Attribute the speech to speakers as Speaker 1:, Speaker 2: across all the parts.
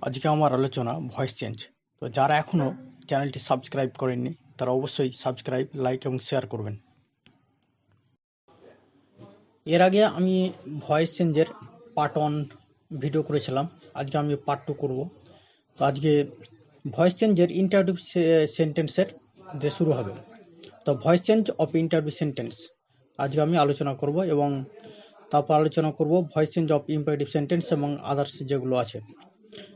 Speaker 1: আজকে আমার আলোচনা ভয়েস চেঞ্জ। তো যারা এখনো চ্যানেলটি সাবস্ক্রাইব করেননি তারা অবশ্যই সাবস্ক্রাইব, লাইক এবং শেয়ার করবেন। এর আগে আমি ভয়েস চেঞ্জের পার্ট 1 ভিডিও করেছিলাম, আজকে আমি পার্ট 2 করব। তো আজকে ভয়েস চেঞ্জের ইন্টারভিউ সেন্টেন্সের দিয়ে শুরু হবে। তো voice change of interview sentence আজকে আমি আলোচনা করব, এবং তারপর আলোচনা করব voice change of imperative sentence এবং আদার্স যেগুলো আছে।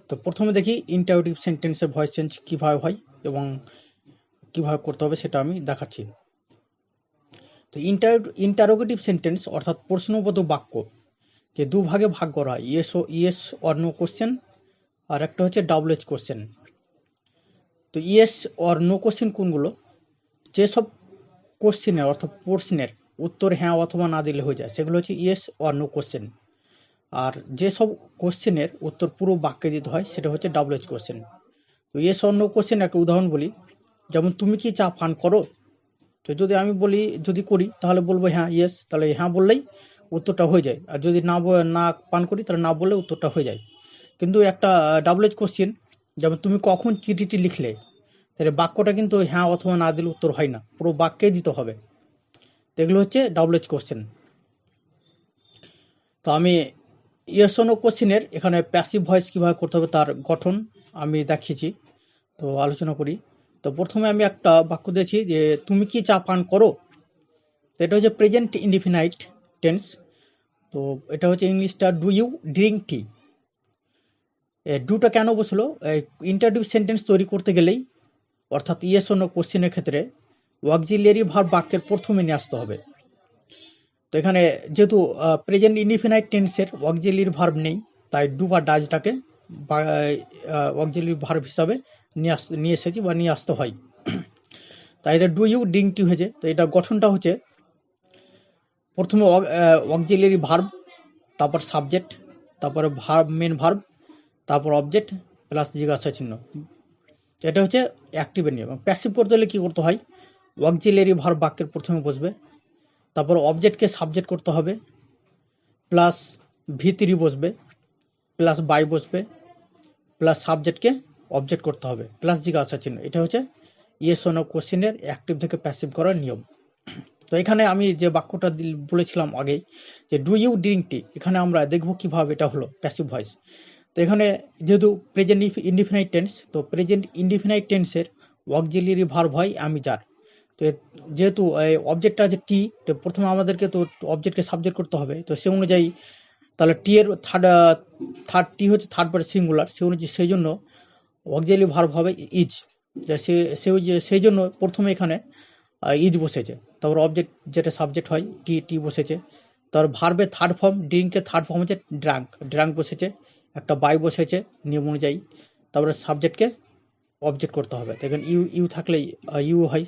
Speaker 1: তো প্রথমে দেখি ইন্টারোগেটিভ সেন্টেন্সের ভয়েস চেঞ্জ কীভাবে হয় এবং কীভাবে করতে হবে সেটা আমি দেখাচ্ছি। তো ইন্টারোগেটিভ সেন্টেন্স অর্থাৎ প্রশ্নবোধক বাক্যকে দুভাগে ভাগ করা হয়, ইয়েস অর নো কোশ্চেন, আর একটা হচ্ছে WH কোশ্চেন। তো ইয়েস অর নো কোশ্চেন কোনগুলো? যেসব কোশ্চেনের অর্থাৎ প্রশ্নের উত্তর হ্যাঁ অথবা না দিলে হয়ে যায় সেগুলো হচ্ছে ইয়েস অর নো কোশ্চেন। আর যেসব কোশ্চেনের উত্তর পুরো বাক্যে দিতে হয় সেটা হচ্ছে WH কোশ্চেন। তো ইয়েস অর নো কোশ্চেন একটা উদাহরণ বলি, যেমন তুমি কি চা পান করো? তো যদি আমি বলি যদি করি তাহলে বলবো হ্যাঁ, ইয়েস, তাহলে হ্যাঁ বললেই উত্তরটা হয়ে যায়। আর যদি না পান করি তাহলে না বললে উত্তরটা হয়ে যায়। কিন্তু একটা WH কোশ্চেন, যেমন তুমি কখন চিঠিটি লিখলে, তাহলে বাক্যটা কিন্তু হ্যাঁ অথবা না দিলে উত্তর হয় না, পুরো বাক্যে দিতে হবে। তো এগুলো হচ্ছে WH কোশ্চেন। তো আমি ইয়েস অর নো কোশ্চেনের এখানে প্যাসিভ ভয়েস কীভাবে করতে হবে তার গঠন আমি দেখিয়েছি। তো আলোচনা করি। তো প্রথমে আমি একটা বাক্য দিয়েছি যে তুমি কি চা পান করো। তো এটা হচ্ছে প্রেজেন্ট ইনডিফিনাইট টেন্স। তো এটা হচ্ছে ইংলিশটা ডু ইউ ড্রিঙ্ক টি। ডুটা কেন বসলো? ইন্টারভিউ সেন্টেন্স তৈরি করতে গেলেই অর্থাৎ ইয়েস অর নো কোশ্চেনের ক্ষেত্রে অক্সিলিয়ারি ভার্ব বাক্যের প্রথমে নিয়ে আসতে হবে। তো এখানে যেহেতু প্রেজেন্ট ইনডিফিনাইট টেন্সের অক্সিলিয়ারি ভার্ব নেই, তাই ডু বা ডাজটাকে অক্সিলিয়ারি ভার্ব হিসাবে নিয়ে এসেছি বা নিয়ে আসতে হয়। তাই এটা ডু ইউ ড্রিঙ্ক টি হয়েছে। তো এটা গঠনটা হচ্ছে প্রথমে অক্সিলিয়ারি ভার্ব, তারপর সাবজেক্ট, তারপরে ভার্ব, মেন ভার্ব, তারপর অবজেক্ট প্লাস জিজ্ঞাসা চিহ্ন। এটা হচ্ছে অ্যাক্টিভের নিয়ম। প্যাসিভ করতে হলে কী করতে হয়? অক্সিলিয়ারি ভার্ব বাক্যের প্রথমে বসবে, তারপর অবজেক্টকে সাবজেক্ট করতে হবে, প্লাস V3 বসবে, প্লাস বাই বসবে, প্লাস সাবজেক্টকে অবজেক্ট করতে হবে, প্লাস জিজ্ঞাসা চিহ্ন। এটা হচ্ছে ইয়েস অর নো কোশ্চেনের অ্যাক্টিভ থেকে প্যাসিভ করার নিয়ম। তো এখানে আমি যে বাক্যটা বলেছিলাম আগেই যে ডু ইউ ড্রিঙ্ক টি, এখানে আমরা দেখব কিভাবে এটা হলো প্যাসিভ ভয়েস। তো এখানে যেহেতু প্রেজেন্ট ইনডিফিনাইট টেন্স, তো প্রেজেন্ট ইনডিফিনাইট টেন্সের অক্সিলিয়ারি ভার্ব হয় আমি যার। তো যেহেতু অবজেক্টটা আছে টি, তো প্রথমে আমাদেরকে তো অবজেক্টকে সাবজেক্ট করতে হবে। তো সে অনুযায়ী তাহলে টি এর থার্ড টি হচ্ছে থার্ড পার্সন সিঙ্গুলার, সে অনুযায়ী সেই জন্য অক্সিলিয়ারি ভার্ব হবে ইজ। সেই জন্য প্রথমে এখানে ইজ বসেছে, তারপর অবজেক্ট যেটা সাবজেক্ট হয় টি বসেছে, তারপর ভার্বের থার্ড ফর্ম ড্রিঙ্কের থার্ড ফর্ম হচ্ছে ড্রাঙ্ক বসেছে, একটা বাই বসেছে নিয়ম অনুযায়ী, তারপরে সাবজেক্টকে অবজেক্ট করতে হবে। তো এখানে ইউ থাকলে ইউ হয়,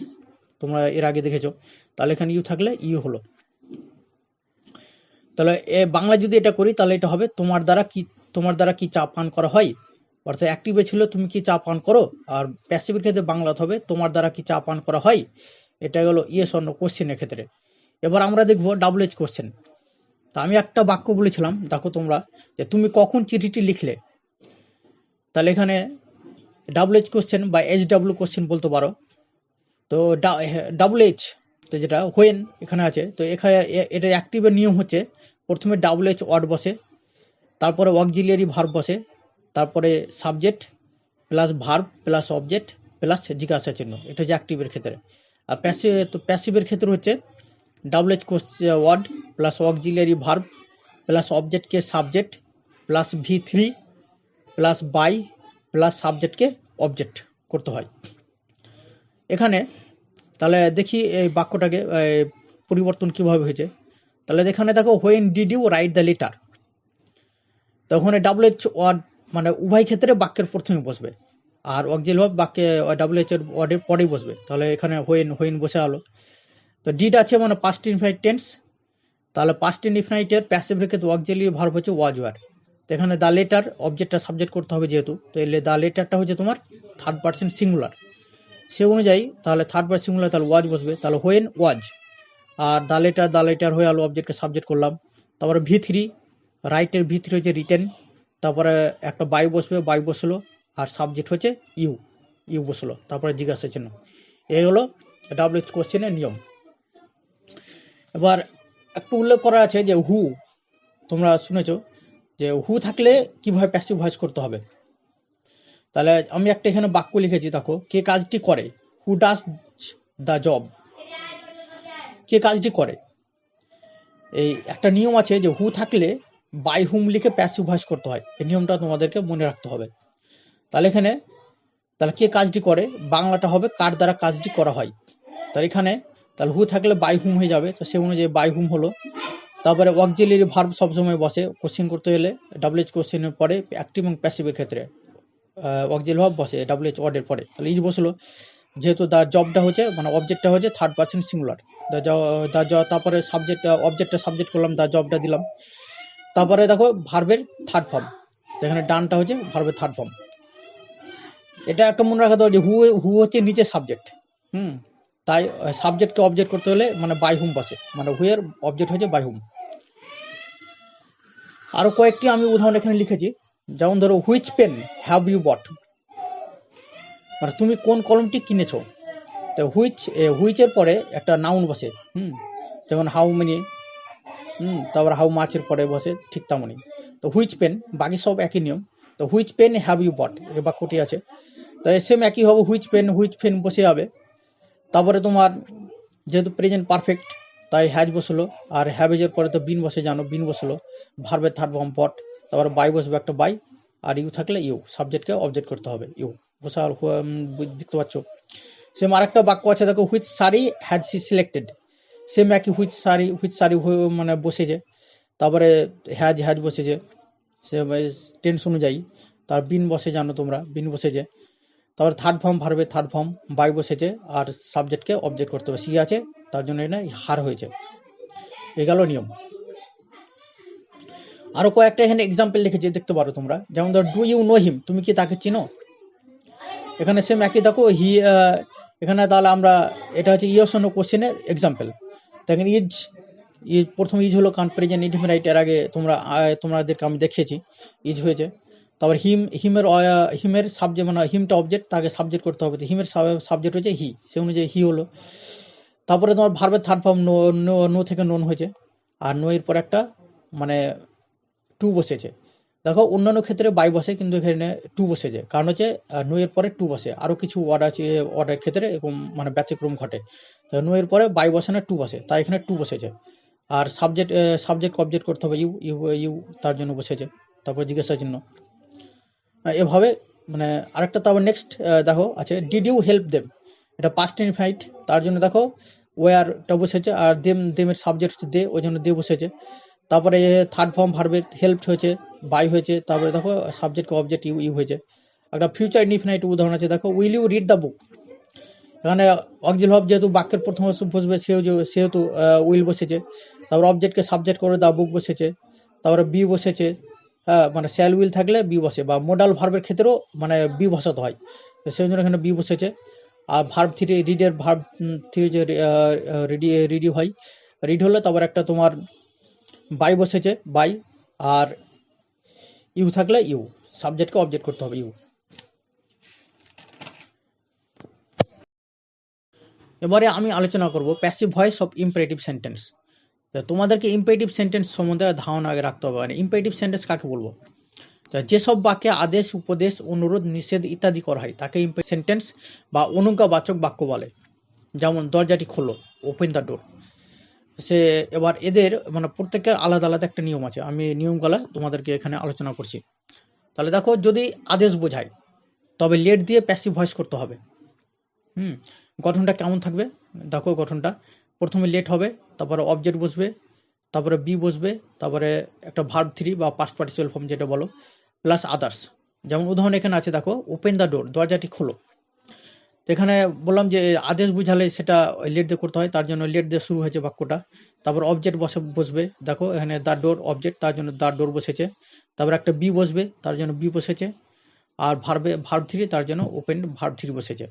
Speaker 1: তোমরা এর আগে দেখেছো। তাহলে এখানে ইউ থাকলে ইউ হলো। তাহলে বাংলা যদি এটা করি তাহলে এটা হবে তোমার দ্বারা কি চা পান করা হয়। অর্থাৎ অ্যাক্টিভে ছিল তুমি কি চা পান করো, আর প্যাসিভের ক্ষেত্রে বাংলা হবে তোমার দ্বারা কি চা পান করা হয়। এটা হলো ইয়েস অর নো কোশ্চেনের ক্ষেত্রে। এবার আমরা দেখবো WH কোশ্চেন। তা আমি একটা বাক্য বলেছিলাম, দেখো তোমরা, যে তুমি কখন চিঠিটি লিখলে। তাহলে এখানে WH কোশ্চেন বা HW কোশ্চেন বলতে পারো। তো WH তো যেটা হোয়েন এখানে আছে, তো এখানে এটার অ্যাক্টিভের নিয়ম হচ্ছে প্রথমে WH ওয়ার্ড বসে, তারপরে অক্সিলিয়ারি ভার্ব বসে, তারপরে subject plus verb plus object plus জিজ্ঞাসা চিহ্ন। এটা হচ্ছে অ্যাক্টিভের ক্ষেত্রে। আর প্যাসিভের ক্ষেত্রে হচ্ছে WH word plus auxiliary verb plus অবজেক্টকে subject plus V3 plus by plus সাবজেক্টকে অবজেক্ট করতে হয় এখানে। তাহলে দেখি এই বাক্যটাকে পরিবর্তন কীভাবে হয়েছে। তাহলে এখানে দেখো when did you write the letter, তখন WH ওয়ার্ড মানে উভয় ক্ষেত্রে বাক্যের প্রথমে বসবে, আর অক্সিলিয়ারি ভার্ব বাক্যে WH এর ওয়ার্ডের পরেই বসবে। তাহলে এখানে হোয়েন বসে আলো। তো ডিড আছে মানে পাস্ট ইনফিনিট টেন্স, তাহলে পাস্ট ইনডিফিনাইটের প্যাসিভের ক্ষেত্রে অক্সিলিয়ারি ভার্ব হচ্ছে ওয়াজ ওয়ার। তো এখানে দ্য লেটার অবজেক্টটা সাবজেক্ট করতে হবে যেহেতু, তো দ্য লেটারটা হচ্ছে তোমার থার্ড পার্সন সিঙ্গুলার, সে অনুযায়ী তাহলে থার্ড পার্সন সিঙ্গুলার, তাহলে ওয়াজ বসবে। তাহলে when was, are the letter হয়ে আলো অবজেক্টকে সাবজেক্ট করলাম। তারপরে V3 রাইটের V3 হচ্ছে রিটেন, তারপরে একটা বাই বসবে, বাই বসলো, আর সাবজেক্ট হচ্ছে ইউ, ইউ বসলো, তারপরে জিজ্ঞাসা চিহ্ন। এই হলো ডাব্লিউএইচ কোশ্চেনের নিয়ম। এবার একটু উল্লেখ করা আছে যে হু, তোমরা শুনেছো যে হু থাকলে কিভাবে প্যাসিভ ভয়েস করতে হবে। তাহলে আমি একটা এখানে বাক্য লিখেছি, দেখো, কে কাজটি করে, হু ডাজ দ্য জব, কে কাজটি করে। এই একটা নিয়ম আছে যে হু থাকলে বাই হুম লিখে প্যাসিভ ভয়েস করতে হয়, এই নিয়মটা তোমাদেরকে মনে রাখতে হবে। তাহলে এখানে তাহলে কে কাজটি করে, বাংলাটা হবে কার দ্বারা কাজটি করা হয়। তাহলে এখানে তাহলে হু থাকলে বাই হুম হয়ে যাবে, তো সে অনুযায়ী বাই হুম হলো। তারপরে অক্সিলিয়ারি ভার্ব সবসময় বসে কোশ্চেন করতে গেলে, ডাব্লিউএইচ কোশ্চেনের পরে অ্যাক্টিভ এবং প্যাসিভের ক্ষেত্রে অক্সিলিয়ারি ভার্ব বসে ডাব্লিউএইচ ওয়ার্ডের পরে। তাহলে ইজ বসলো, যেহেতু দ্য জবটা হচ্ছে মানে অবজেক্টটা হচ্ছে থার্ড পার্সন সিঙ্গুলার, তারপরে সাবজেক্ট অবজেক্টটা সাবজেক্ট করলাম, দ্য জবটা দিলাম। তারপরে দেখো ভার্বের থার্ড ফর্ম, যেখানে ডানটা হচ্ছে ভার্বের থার্ড ফর্ম। এটা একটা মনে রাখা হবে যে হু, হু হচ্ছে নিচে সাবজেক্ট। তাই সাবজেক্টকে অবজেক্ট করতে হলে মানে বাই হুম বসে, মানে হু এর অবজেক্ট হচ্ছে বাই হুম। আরো কয়েকটি আমি উদাহরণ এখানে লিখেছি, যেমন ধরো which pen have you bought, মানে তুমি কোন কলমটি কিনেছো। তো হুইচের পরে একটা নাউন বসে, যেমন হাউ মেনি, তারপর হাউ মাচের পরে বসে ঠিক তেমনই। তো হুইচ পেন, বাকি সব একই নিয়ম। তো which pen have you bought এই বাক্যটি আছে, তো সেম একই হবে, হুইচ পেন বসে যাবে। তারপরে তোমার যেহেতু প্রেজেন্ট পারফেক্ট তাই হ্যাজ বসলো, আর হ্যাভেজের পরে তো বিন বসে, জানো, বিন বসলো, ভার্বের থার্ড ফর্ম বট, তারপরে বাই বসবে একটা বাই, আর ইউ থাকলে ইউ, সাবজেক্টকে অবজেক্ট করতে হবে ইউ বসা, দেখতে পাচ্ছ। সেম আরেকটা বাক্য আছে, দেখো, which sari has C selected, same একই, হুইচ শাড়ি মানে বসেছে, তারপরে হ্যাজ বসেছে সে টেন্স অনুযায়ী, তার বিন বসে, জানো তোমরা, বিন বসেছে, তারপর থার্ড ফর্ম ভার্বের থার্ড ফর্ম বাই বসেছে, আর সাবজেক্টকে অবজেক্ট করতে হবে, সি আছে, তার জন্য এটা হার হয়েছে। এই গেল নিয়ম। আরো কয়েকটা এখানে এক্সাম্পল লিখেছি, দেখতে পারো তোমরা, যেমন ধর ডু ইউ নো হিম, তুমি কি তাকে চিনো। এখানে সেম একই, দেখো হি, এখানে তাহলে আমরা এটা হচ্ছে ইয়েস অর নো কোশ্চেনের এক্সাম্পল। দেখেন ইজ প্রথম ইজ হলো কারণ প্রেজেন্ট ইনডিফিনাইট, এর আগে তোমাদেরকে আমি দেখিয়েছি ইজ হয়েছে। তারপর হিমের সাবজেক্ট, মানে হিমটা অবজেক্ট, তাকে সাবজেক্ট করতে হবে, তো হিমের সাবজেক্ট হচ্ছে হি, সে অনুযায়ী হি হলো। তারপরে তোমার ভার্বের থার্ড ফর্ম নো থেকে নোন হয়েছে, আর নো এর পর একটা মানে টু বসেছে। দেখো অন্যান্য ক্ষেত্রে বাই বসে, কিন্তু এখানে টু বসেছে, কারণ হচ্ছে নো এর পরে টু বসে। আরও কিছু ওয়ার্ড আছে, ওয়ার্ডের ক্ষেত্রে এরকম মানে ব্যতিক্রম ঘটে, তো নো এর পরে বাই বসে না, টু বসে, তাই এখানে টু বসেছে। আর সাবজেক্ট অবজেক্ট করতে হবে ইউ, তার জন্য বসেছে, তারপর জিজ্ঞাসা চিহ্ন। এভাবে মানে আরেকটা, তারপর নেক্সট দেখো আছে ডিড ইউ হেল্প দেম, এটা পাস্ট ইনফিনিট, তার জন্য দেখো ওয়ারটা বসেছে, আর দেমের সাবজেক্ট হচ্ছে দে, ওই জন্য দে বসেছে। তারপরে থার্ড ফর্ম ভার্বের হেল্প হয়েছে, বাই হয়েছে, তারপরে দেখো সাবজেক্ট অবজেক্ট ইউ হয়েছে। একটা ফিউচার ইনডিফিনাইট উদাহরণ আছে, দেখো will you read the book, এখানে অক্সিলারি ভার্ব যেহেতু বাক্যের প্রথম বসবে, সেহেতু উইল বসেছে, তারপর অবজেক্টকে সাবজেক্ট করে দ্য বুক বসেছে, তারপরে বি বসেছে, হ্যাঁ, মানে শ্যাল উইল থাকলে বি বসে, বা মোডাল ভার্বের ক্ষেত্রেও মানে বি বসাতে হয়, তো সেই জন্য এখানে বি বসেছে। আর ভার্ব থ্রি, রিডের ভার্ব থ্রি যে রিডি হয়, রিড হলে তারপর একটা তোমার বাই বসেছে, বাই, আর ইউ থাকলে ইউ, সাবজেক্টকে অবজেক্ট করতে হবে ইউ। এবারে আমি আলোচনা করব passive voice of imperative sentence. তোমাদেরকে ইম্পারেটিভ সেন্টেন্স সম্বন্ধে ধারণা আগে রাখতে হবে, মানে ইম্পারেটিভ সেন্টেন্স কাকে বলবো। যেসব বাক্যে আদেশ, উপদেশ, অনুরোধ, নিষেধ ইত্যাদি করা হয় তাকে ইম্পারেটিভ সেন্টেন্স বা অনুজ্ঞাবাচক বাক্য বলে। যেমন দরজাটি খোলো, ওপেন দ্য ডোর। এবার এদের মানে প্রত্যেকের আলাদা আলাদা একটা নিয়ম আছে, আমি নিয়মগুলা তোমাদেরকে এখানে আলোচনা করছি। তাহলে দেখো, যদি আদেশ বোঝায় তবে লেট দিয়ে প্যাসিভ ভয়েস করতে হবে। গঠনটা কেমন থাকবে, দেখো গঠনটা প্রথমে লেট হবে, তারপরে অবজেক্ট বসবে, তারপরে বি বসবে, তারপরে একটা ভার্ব থ্রি বা পাস্ট পার্টিসিপাল ফর্ম যেটা বলো, প্লাস আদার্স। যেমন উদাহরণ এখানে আছে, দেখো ওপেন দ্য ডোর, দরজাটি খোলো। এখানে বললাম যে আদেশ বুঝালে সেটা লেট দিয়ে করতে হয়, তার জন্য লেট দিয়ে শুরু হয়েছে বাক্যটা। তারপর অবজেক্ট বসবে, দেখো এখানে দ্য ডোর অবজেক্ট, তার জন্য দ্য ডোর বসেছে। তারপর একটা বি বসবে, তার জন্য বি বসেছে। আর ভার্ব থ্রি, তার জন্য ওপেন ভার্ব থ্রি বসেছে।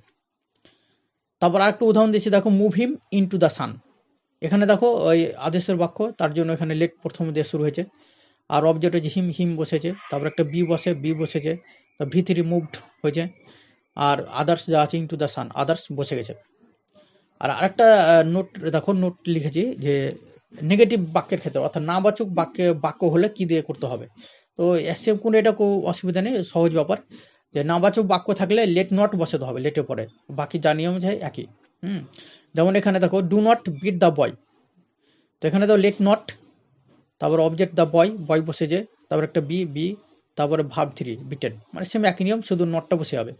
Speaker 1: তারপর আরেকটা উদাহরণ দিচ্ছি, দেখো move him in to the sun. এখানে দেখো ওই আদেশের বাক্য, তার জন্য এখানে লেট প্রথম দিয়ে শুরু হয়েছে। আর অবজেক্ট হচ্ছে হিম, হিম বসেছে, তারপর একটা বি বসেছে, V3 মুভড হয়েছে, আর আদার্স যা আছে ইনটু দ্য সান, আদার্স বসে গেছে। আর আরেকটা নোট দেখো, নোট লিখেছি যে নেগেটিভ বাক্যের ক্ষেত্রে অর্থাৎ নাবাচক বাক্য হলে কি দিয়ে করতে হবে। তো এসএম কোনো এটা কোনো অসুবিধা নেই, সহজ ব্যাপার। যে নাবাচক বাক্য থাকলে লেট নট বসাতে হবে লেটের পরে, বাকি যা নিয়ম আছে একই। যেমন এখানে দেখো do not bit the boy, তো এখানে তো লেট নট, তারপর অবজেক্ট দ্য বয় বসেছে, তারপর একটা বি, তারপরে ভার্ব 3 বিটেন, মানে সেম একই নিয়ম, শুধু নটটা বসে যাবে।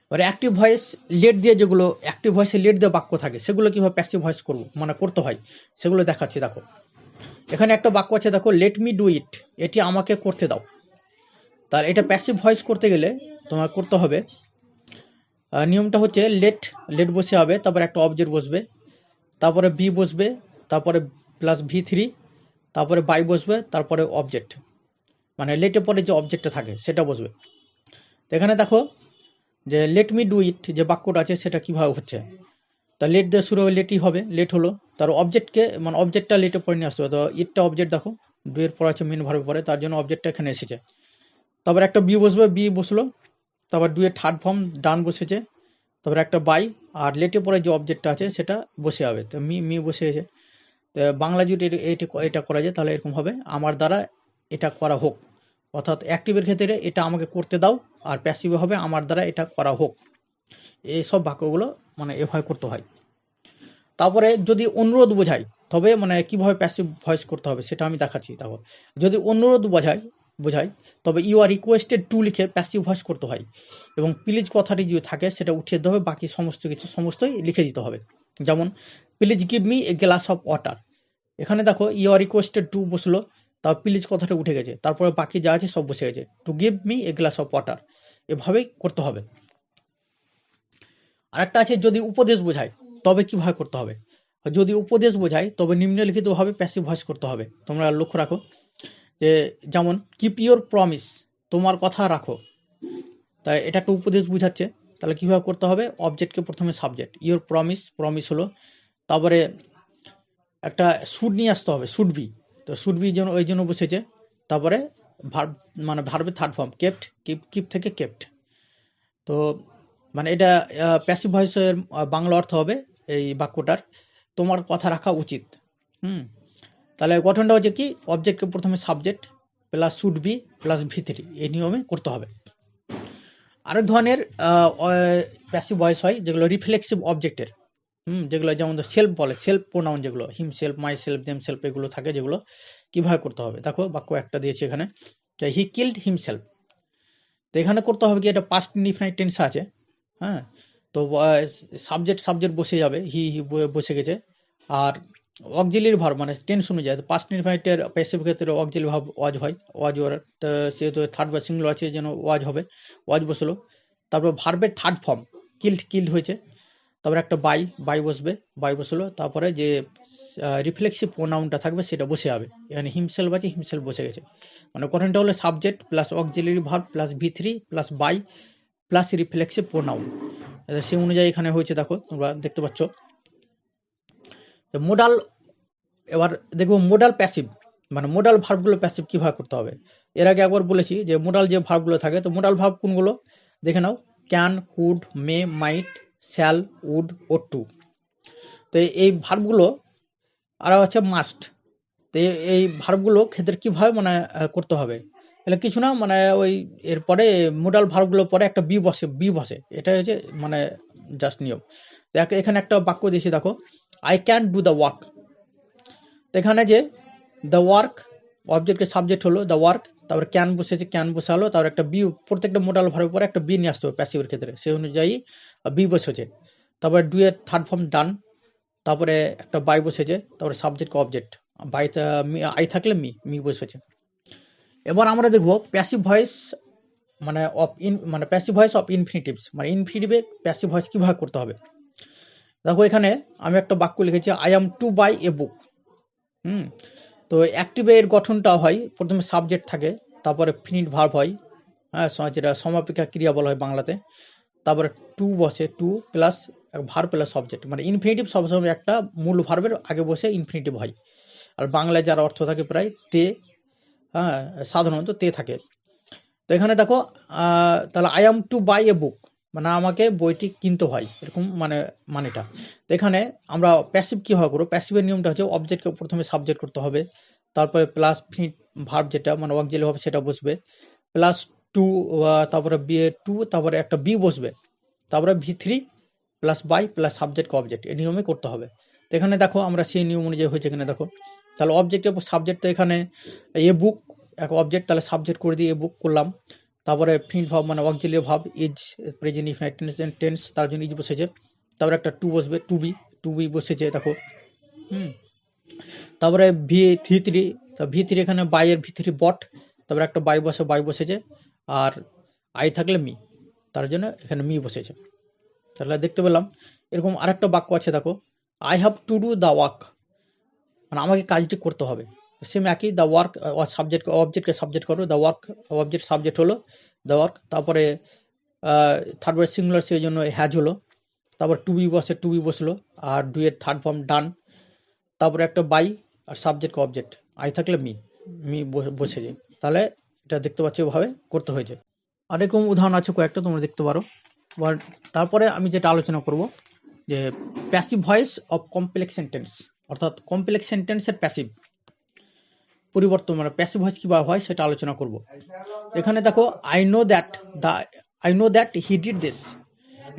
Speaker 1: এবার অ্যাক্টিভ ভয়েস লেট দিয়ে, যেগুলো অ্যাক্টিভ ভয়েসে লেট দিয়ে বাক্য থাকে সেগুলো কীভাবে প্যাসিভ ভয়েস করবো মানে করতে হয় সেগুলো দেখাচ্ছি। দেখো এখানে একটা বাক্য আছে, দেখো লেট মি ডু ইট, এটি আমাকে করতে দাও। তার এটা প্যাসিভ ভয়েস করতে গেলে তোমার করতে হবে, নিয়মটা হচ্ছে লেট বসে হবে, তারপরে একটা অবজেক্ট বসবে, তারপরে বি বসবে, তারপরে প্লাস V3, তারপরে বাই বসবে, তারপরে অবজেক্ট, মানে লেটের পরে যে অবজেক্টটা থাকে সেটা বসবে। তো এখানে দেখো যে লেট মি ডু ইট যে বাক্যটা আছে সেটা কীভাবে হচ্ছে, তা লেট দিয়ে শুরু হবে, লেটই হবে, লেট হলো, তার অবজেক্টকে মানে অবজেক্টটা লেটের পরে নিয়ে আসতে হবে। তো ইটটা অবজেক্ট দেখো, ডুয়ের পর আছে মেন ভার্বের পরে, তার জন্য অবজেক্টটা এখানে এসেছে। তারপর একটা বি বসবে, বি বসলো, তারপর ডুয়ের থার্ড ফর্ম ডান বসেছে, তারপর একটা বাই, আর লেটের পরে যে অবজেক্টটা আছে সেটা বসে যাবে। তো মি বসে গেছে। তো বাংলা যদি এটা করা যায় তাহলে এরকম হবে, আমার দ্বারা এটা করা হোক, অর্থাৎ অ্যাক্টিভের ক্ষেত্রে এটা আমাকে করতে দাও, আর প্যাসিভে হবে আমার দ্বারা এটা করা হোক। এইসব বাক্যগুলো মানে এভাবে করতে হয়। তারপরে যদি অনুরোধ বোঝায় তবে মানে কিভাবে প্যাসিভ ভয়েস করতে হবে সেটা আমি দেখাচ্ছি। তারপর যদি অনুরোধ বোঝায় তবে ইউ আর রিকোয়েস্টেড টু লিখে প্যাসিভ ভয়েস করতে হয়, এবং প্লিজ কথাটি যদি থাকে সেটা উঠিয়ে দিতে হবে, বাকি সমস্তই লিখে দিতে হবে। যেমন please give me a glass of water, এখানে দেখো ইউ আর রিকোয়েস্টেড টু বসলো, তারপর প্লিজ কথাটা উঠে গেছে, তারপরে বাকি যা আছে সব বসে গেছে, to give me a glass of water, এভাবেই করতে হবে। আরেকটা আছে যদি উপদেশ বোঝায় তবে কিভাবে করতে হবে। যদি উপদেশ বোঝায় তবে নিম্নলিখিতভাবে প্যাসিভ ভয়েস করতে হবে। তোমরা লক্ষ্য রাখো যে যেমন কিপ ইওর প্রমিস, তোমার কথা রাখো, তাই এটা একটা উপদেশ বোঝাচ্ছে, তাহলে কীভাবে করতে হবে, অবজেক্টকে প্রথমে সাবজেক্ট, ইওর প্রমিস হলো, তারপরে একটা শুড নিয়ে আসতে হবে, শুড বি, তো শুড বি জন্য ওই জন্য বসেছে, তারপরে ভার্ব মানে ভার্বের থার্ড ফর্ম কেপ্ট, কিপ থেকে কেপ্ট। তো মানে এটা প্যাসিভ ভয়েসের বাংলা অর্থ হবে এই বাক্যটার তোমার কথা রাখা উচিত। তাহলে গঠনটা হচ্ছে কি, অবজেক্টকে প্রথমে subject plus should be plus V3, এই নিয়মে করতে হবে। আরেক ধরনের প্যাসিভ ভয়েস হয় যেগুলো রিফ্লেক্সিভ অবজেক্টের, যেগুলো যেমন সেলফ বলে, সেলফ প্রোনাউন যেগুলো himself, myself, them self, এগুলো থাকে, যেগুলো কিভাবে করতে হবে। দেখো বাক্য একটা দিয়েছে এখানে, হি কিল্ড হিমসেলফ, তো এখানে করতে হবে কি, এটা পাস্ট ইনডিফিনাইট টেন্স আছে, হ্যাঁ, তো সাবজেক্ট বসে যাবে, হি বসে গেছে, আর অক্সিলিয়ারি ভার্ব মানে টেন্স অনুযায়ী পাস্ট ইনডিফিনাইটের প্যাসিভ ক্ষেত্রে অক্সিলিয়ারি ভার্ব ওয়াজ হয়, ওয়াজ ওয়ার, তো সেহেতু থার্ড বা সিঙ্গুলার আছে যেন ওয়াজ হবে, ওয়াজ বসলো, তারপর ভার্বের থার্ড ফর্ম কিল্ড হয়েছে, তারপর একটা বাই বসলো, তারপরে যে রিফ্লেক্সিভ প্রোনাউনটা থাকবে সেটা বসে যাবে, এখানে হিমসেলফ আছে, হিমসেলফ বসে গেছে, মানে গঠনটা হলো subject plus auxiliary verb plus V3 plus by plus reflexive pronoun, সে অনুযায়ী এখানে হয়েছে, দেখো তোমরা দেখতে পাচ্ছ। মোডাল, এবার দেখবো মোডাল প্যাসিভ, মানে মোডাল ভার্বগুলো প্যাসিভ কীভাবে করতে হবে। এর আগে একবার বলেছি যে মোডাল যে ভার্বগুলো থাকে, তো মোডাল ভার্ব কোনগুলো দেখে নাও, can, could, may, might, shall, would, ought to, তো এই ভার্বগুলো আর হচ্ছে মাস্ট, তো এই ভার্বগুলো ক্ষেত্রে কীভাবে মানে করতে হবে, তাহলে কিছু না, মানে ওই এরপরে মোডাল ভার্বগুলোর পরে একটা বি বসে, এটা হচ্ছে মানে জাস্ট নিয়ম। এখানে একটা বাক্য দিয়েছি দেখো, I can do the work, এখানে যে দ্য ওয়ার্ক অবজেক্টের সাবজেক্ট হলো দ্য ওয়ার্ক, তারপরে ক্যান বসালো, তারপর একটা বি, প্রত্যেকটা মোডাল ভার্বের পরে একটা বি নিয়ে আসতে হবে প্যাসিভের ক্ষেত্রে, সেই অনুযায়ী বি বসেছে, তারপরে ডু এর থার্ড ফর্ম ডান, তারপরে একটা বাই বসেছে, তারপরে সাবজেক্ট অবজেক্ট, আই থাকলে মি বসেছে। এবার আমরা দেখবো প্যাসিভ ভয়েস মানে প্যাসিভ ভয়েস অফ ইনফিনিটিভস, মানে ইনফিনিটিভে প্যাসিভ ভয়েস কীভাবে করতে হবে। দেখো এখানে আমি একটা বাক্য লিখেছি, আই অ্যাম টু বাই এ বুক। তো অ্যাক্টিভে এর গঠনটা হয় প্রথমে সাবজেক্ট থাকে, তারপরে ফিনিট ভার্ব হয়, হ্যাঁ, যেটা সমাপিকা ক্রিয়া বলা হয় বাংলাতে, তারপরে টু বসে, to plus verb plus subject, মানে ইনফিনিটিভ সবসময় একটা মূল ভার্বের আগে বসে ইনফিনিটিভ হয়, আর বাংলায় যার অর্থ থাকে প্রায় তে, হ্যাঁ সাধারণত তে থাকে। তো এখানে দেখো তাহলে আই এম টু বাই এ বুক, মানে আমাকে বইটি কিনতে হয়, এরকম মানেটা। তো এখানে আমরা প্যাসিভ কীভাবে করবো, প্যাসিভের নিয়মটা হচ্ছে অবজেক্টকে প্রথমে সাবজেক্ট করতে হবে, তারপরে প্লাস ফিট ভার্ব যেটা মানে অক্সিলারি হবে সেটা বসবে, প্লাস টু, তারপরে বি টু, তারপরে একটা বি বসবে, তারপরে V3 plus by plus subject object, এই নিয়মে করতে হবে। তো এখানে দেখো আমরা সেই নিয়ম অনুযায়ী হয়েছে এখানে দেখো। তাহলে অবজেক্টের সাবজেক্ট, তো এখানে এ বুক এক অবজেক্ট, তাহলে সাবজেক্ট করে দিয়ে এ বুক করলাম। তারপরে ফিট ভার্ব মানে auxiliary verb is present infinite tense, তার জন্য ইজ বসেছে। তারপরে একটা টু বসবে, টু বি বসেছে দেখো। তারপরে V3, V3 এখানে বাইয়ের V3 বট, তারপরে একটা বাই বসেছে, আর আই থাকলে মি, তার জন্য এখানে মি বসেছে। তাহলে দেখতে পেলাম এরকম আরেকটা বাক্য আছে দেখো, I have to do the work, মানে আমাকে কাজটি করতে হবে। সেম একই, দ্য ওয়ার্ক সাবজেক্ট অবজেক্টকে সাবজেক্ট করো, দ্য ওয়ার্ক অবজেক্ট সাবজেক্ট হলো দ্য ওয়ার্ক, তারপরে থার্ড ওয়ার্ড সিঙ্গুলার সেই জন্য হ্যাজ হলো, তারপর টু বি বসলো, আর ডু এর থার্ড ফর্ম ডান, তারপরে একটা বাই আর সাবজেক্ট অবজেক্ট, আই থাকলে মি বসেছে। তাহলে এটা দেখতে পাচ্ছি ওভাবে করতে হয়েছে। আরেকরকম উদাহরণ আছে কয়েকটা, তোমরা দেখতে পারো। তারপরে আমি যেটা আলোচনা করব যে passive voice of complex sentence, অর্থাৎ কমপ্লেক্স সেন্টেন্সের প্যাসিভ পরিবর্তন, মানে প্যাসিভ ভয়েস কীভাবে হয় সেটা আলোচনা করব। এখানে দেখো I know that he did this,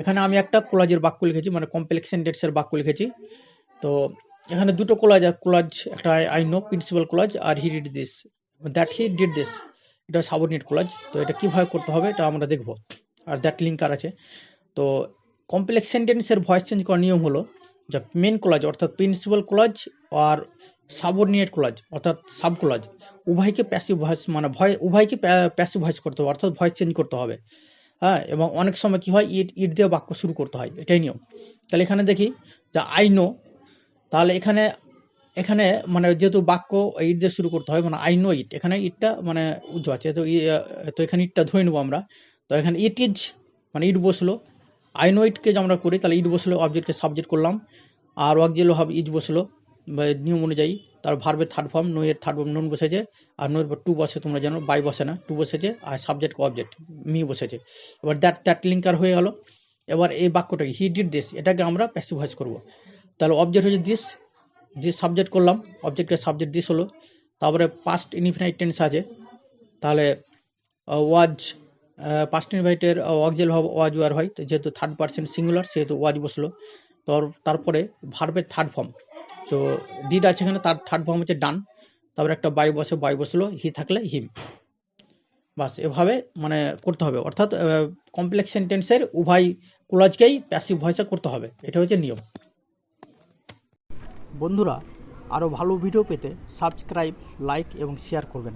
Speaker 1: এখানে আমি একটা কোলাজের বাক্য লিখেছি, মানে কমপ্লেক্স সেন্টেন্সের বাক্য লিখেছি। তো এখানে দুটো কোলাজ, একটা আই নো প্রিন্সিপাল কোলাজ, আর he did this, that he did this এটা সাবঅর্ডিনেট কোলাজ। তো এটা কীভাবে করতে হবে এটা আমরা দেখব। আর দ্যাট লিঙ্কার আছে। তো কমপ্লেক্স সেন্টেন্সের ভয়েস চেঞ্জ করার নিয়ম হলো যে মেন কোলাজ অর্থাৎ প্রিন্সিপাল কোলাজ আর সাবঅর্ডিনেট কোলাজ অর্থাৎ সাব কোলাজ উভয়কে প্যাসিভ ভয়েস, মানে উভয়কে প্যাসিভ ভয়েস করতে হবে, অর্থাৎ ভয়েস চেঞ্জ করতে হবে। হ্যাঁ, এবং অনেক সময় কী হয়, ইট দিয়ে বাক্য শুরু করতে হয়, এটাই নিয়ম। তাহলে এখানে দেখি যে আই নো, তাহলে এখানে মানে যেহেতু বাক্য ইট দিয়ে শুরু করতে হয়, মানে আই নো ইট, এখানে ইটটা মানে উজ্জ্ব আছে, তো এখানে ইটটা ধরে নেবো আমরা। তো এখানে ইট ইজ মানে ইট বসলো, আই নো ইটকে যে আমরা করি তাহলে ইট বসলো, অবজেক্টকে সাবজেক্ট করলাম, আর অক্সিলারি ভার্ব ইজ বসলো নিয়ম অনুযায়ী। তার ভার্বের থার্ড ফর্ম নো এর থার্ড ফর্ম নুন বসেছে, আর নো এর পর টু বসে, তোমরা জানো বাই বসে না, টু বসেছে, আর সাবজেক্ট অবজেক্ট মি বসেছে। এবার দ্যাট লিঙ্কার হয়ে গেল। এবার এই বাক্যটাকে হি ডিড দিস, এটাকে আমরা প্যাসিভ ভয়েস করবো। তাহলে অবজেক্ট হচ্ছে দিস সাবজেক্ট করলাম, অবজেক্টের সাবজেক্ট দিস হলো, তারপরে পাস্ট ইনফিনিট টেন্স আছে, তাহলে ওয়াজ পাস্ট ইনফিনিটের অক্সিলারি ভার্ব ওয়াজ ওয়ার হয়, যেহেতু থার্ড পারসন সিঙ্গুলার সেহেতু ওয়াজ বসলো। তারপরে ভার্বের থার্ড ফর্ম, তো ডিড আছে এখানে, তার থার্ড ফর্ম হচ্ছে ডান, তারপরে একটা বাই বসলো, হি থাকলে হিম। বাস এভাবে মানে করতে হবে, অর্থাৎ কমপ্লেক্স সেন্টেন্সের উভয় কোলাজকেই প্যাসিভ ভয়েসে করতে হবে, এটা হচ্ছে নিয়ম। বন্ধুরা, আরও ভালো ভিডিও পেতে সাবস্ক্রাইব, লাইক এবং শেয়ার করবেন।